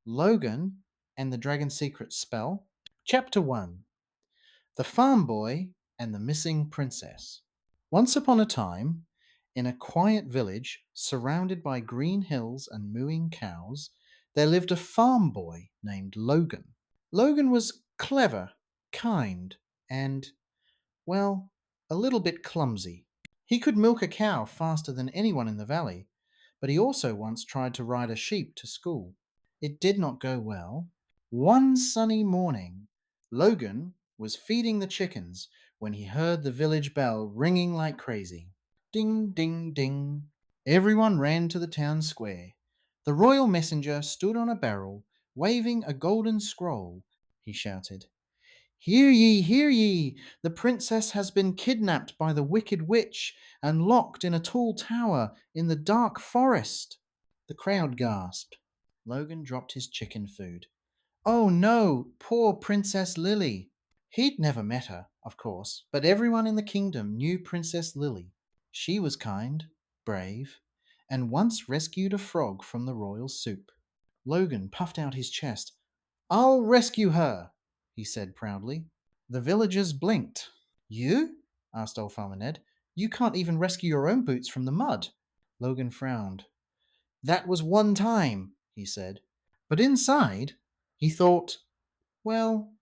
Logan and the Dragon's Secret Spell. Chapter 1. The Farm Boy and the Missing Princess. Once upon a time, in a quiet village surrounded by green hills and mooing cows, there lived a farm boy named Logan. Logan was clever, kind, and, well, a little bit clumsy. He could milk a cow faster than anyone in the valley, but he also once tried to ride a sheep to school. It did not go well. One sunny morning, Logan was feeding the chickens when he heard the village bell ringing like crazy. Ding, ding, ding. Everyone ran to the town square. The royal messenger stood on a barrel, waving a golden scroll. He shouted, "Hear ye, hear ye! The princess has been kidnapped by the wicked witch and locked in a tall tower in the dark forest." The crowd gasped. Logan dropped his chicken food. Oh no, poor Princess Lily! He'd never met her, of course, but everyone in the kingdom knew Princess Lily. She was kind, brave, and once rescued a frog from the royal soup. Logan puffed out his chest. "I'll rescue her," he said proudly. The villagers blinked. "You?" asked Old Farmer Ned. "You can't even rescue your own boots from the mud." Logan frowned. "That was one time," he said. But inside, he thought, well,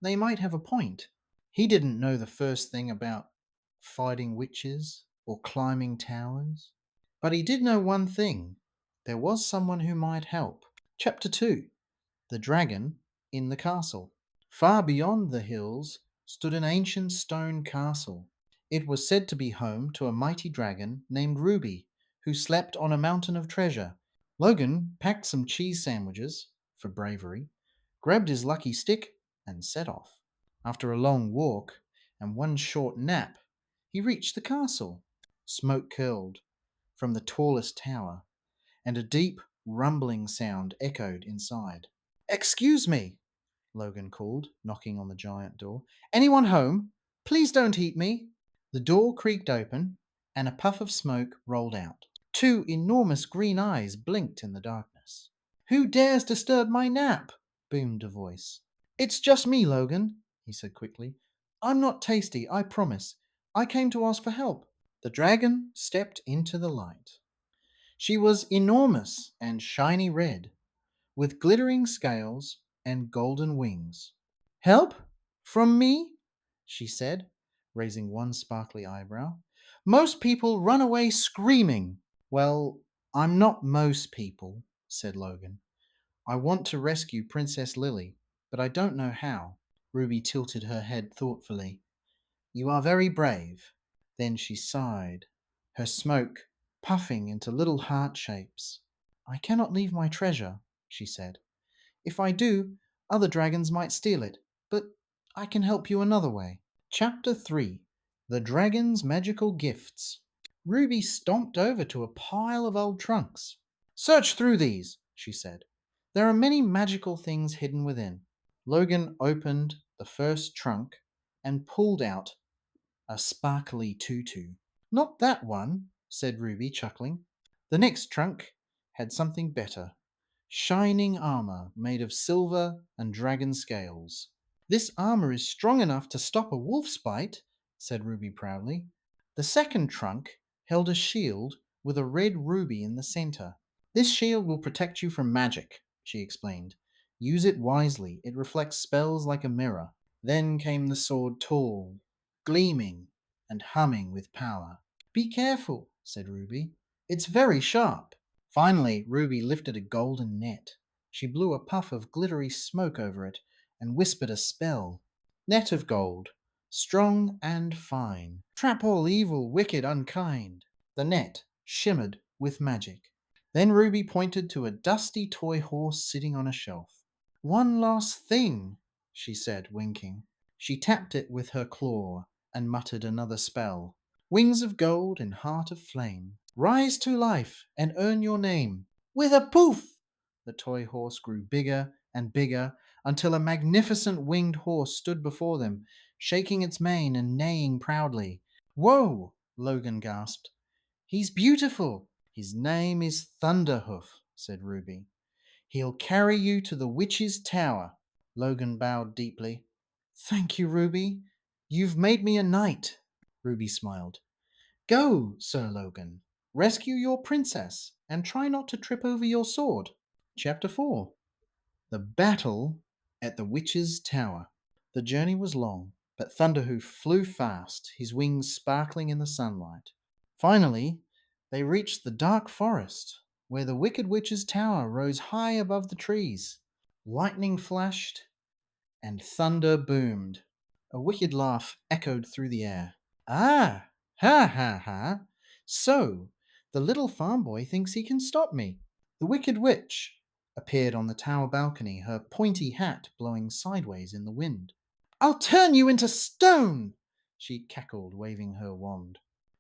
they might have a point. He didn't know the first thing about fighting witches or climbing towers. But he did know one thing. There was someone who might help. Chapter 2. The Dragon in the Castle. Far beyond the hills stood an ancient stone castle. It was said to be home to a mighty dragon named Ruby, who slept on a mountain of treasure. Logan packed some cheese sandwiches for bravery, grabbed his lucky stick, and set off. After a long walk and one short nap, he reached the castle. Smoke curled from the tallest tower, and a deep, rumbling sound echoed inside. "Excuse me," Logan called, knocking on the giant door. "Anyone home? Please don't eat me." The door creaked open, and a puff of smoke rolled out. Two enormous green eyes blinked in the darkness. "Who dares disturb my nap?" boomed a voice. "It's just me, Logan," he said quickly. "I'm not tasty, I promise. I came to ask for help." The dragon stepped into the light. She was enormous and shiny red, with glittering scales and golden wings. "Help? From me?" she said, raising one sparkly eyebrow. "Most people run away screaming." "Well, I'm not most people," said Logan. "I want to rescue Princess Lily, but I don't know how." Ruby tilted her head thoughtfully. "You are very brave." Then she sighed, her smoke puffing into little heart shapes. "I cannot leave my treasure," she said. "If I do, other dragons might steal it, but I can help you another way." Chapter 3. The Dragon's Magical Gifts. Ruby stomped over to a pile of old trunks. "Search through these," she said. "There are many magical things hidden within." Logan opened the first trunk and pulled out a sparkly tutu. "Not that one," said Ruby, chuckling. The next trunk had something better. Shining armor made of silver and dragon scales. "This armor is strong enough to stop a wolf's bite," said Ruby proudly. The second trunk held a shield with a red ruby in the center. "This shield will protect you from magic," she explained. "Use it wisely. It reflects spells like a mirror." Then came the sword, tall, gleaming, and humming with power. "Be careful," said Ruby. "It's very sharp." Finally, Ruby lifted a golden net. She blew a puff of glittery smoke over it and whispered a spell. "Net of gold, strong and fine, trap all evil, wicked, unkind." The net shimmered with magic. Then Ruby pointed to a dusty toy horse sitting on a shelf. "One last thing," she said, winking. She tapped it with her claw and muttered another spell. "Wings of gold and heart of flame. Rise to life and earn your name." With a poof, the toy horse grew bigger and bigger until a magnificent winged horse stood before them, shaking its mane and neighing proudly. "Whoa!" Logan gasped. "He's beautiful." "His name is Thunderhoof," said Ruby. He'll carry you to the witch's tower. Logan bowed deeply. Thank you, Ruby. You've made me a knight. Ruby smiled. Go, Sir Logan. Rescue your princess and try not to trip over your sword. Chapter 4. The Battle at the Witch's Tower. The journey was long, but Thunderhoof flew fast, his wings sparkling in the sunlight. Finally, they reached the dark forest, where the Wicked Witch's tower rose high above the trees. Lightning flashed, and thunder boomed. A wicked laugh echoed through the air. Ah! Ha ha ha! So, the little farm boy thinks he can stop me. The Wicked Witch appeared on the tower balcony, her pointy hat blowing sideways in the wind. I'll turn you into stone! She cackled, waving her wand.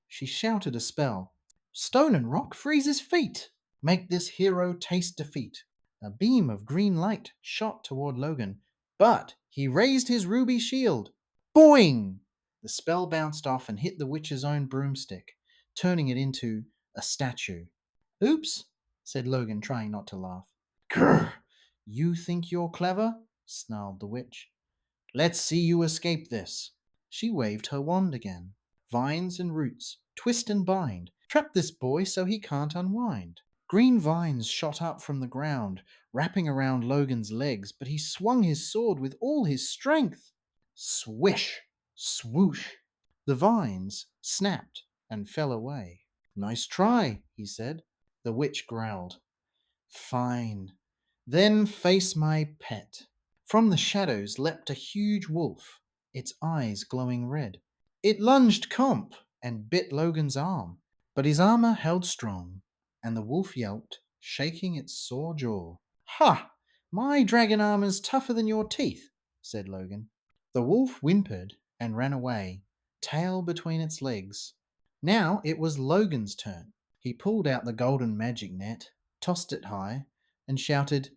She shouted a spell. Stone and rock freeze his feet. Make this hero taste defeat. A beam of green light shot toward Logan, but he raised his ruby shield. Boing! The spell bounced off and hit the witch's own broomstick, turning it into a statue. Oops, said Logan, trying not to laugh. Grr! You think you're clever? Snarled the witch. Let's see you escape this. She waved her wand again. Vines and roots, twist and bind. Trap this boy so he can't unwind. Green vines shot up from the ground, wrapping around Logan's legs, but he swung his sword with all his strength. Swish! Swoosh! The vines snapped and fell away. Nice try, he said. The witch growled. Fine. Then face my pet. From the shadows leapt a huge wolf, its eyes glowing red. It lunged Comp and bit Logan's arm, but his armor held strong, and the wolf yelped, shaking its sore jaw. Ha! My dragon armor's tougher than your teeth, said Logan. The wolf whimpered and ran away, tail between its legs. Now it was Logan's turn. He pulled out the golden magic net, tossed it high, and shouted,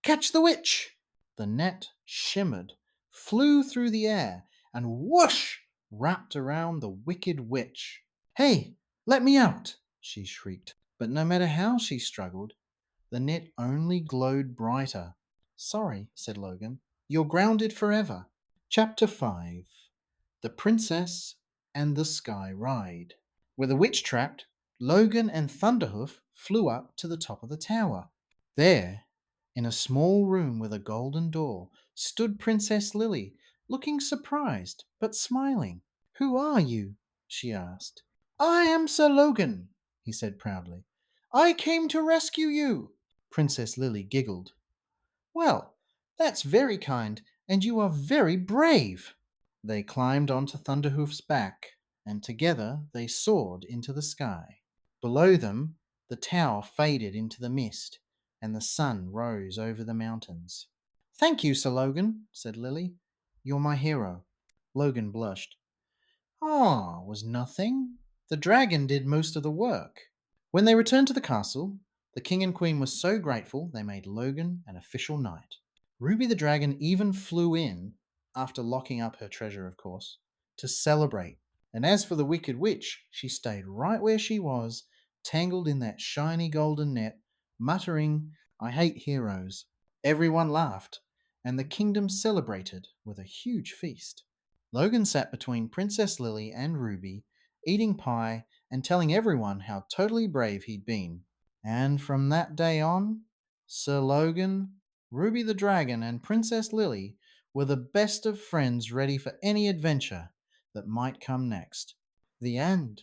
Catch the witch! The net shimmered, flew through the air, and whoosh! Wrapped around the wicked witch. Hey, let me out! She shrieked. But no matter how she struggled, the net only glowed brighter. Sorry, said Logan. You're grounded forever. Chapter 5. The Princess and the Sky Ride. With the witch trapped, Logan and Thunderhoof flew up to the top of the tower. There, in a small room with a golden door, stood Princess Lily, looking surprised but smiling. Who are you? She asked. I am Sir Logan, he said proudly. I came to rescue you. Princess Lily giggled. Well, that's very kind, and you are very brave. They climbed onto Thunderhoof's back, and together they soared into the sky. Below them, the tower faded into the mist, and the sun rose over the mountains. Thank you, Sir Logan, said Lily. You're my hero. Logan blushed. Ah, was nothing. The dragon did most of the work. When they returned to the castle, the king and queen were so grateful they made Logan an official knight. Ruby the dragon even flew in, after locking up her treasure, of course, to celebrate. And as for the wicked witch, she stayed right where she was, tangled in that shiny golden net, muttering, I hate heroes. Everyone laughed, and the kingdom celebrated with a huge feast. Logan sat between Princess Lily and Ruby, eating pie and telling everyone how totally brave he'd been. And from that day on, Sir Logan, Ruby the Dragon, and Princess Lily were the best of friends ready for any adventure that might come next. The end.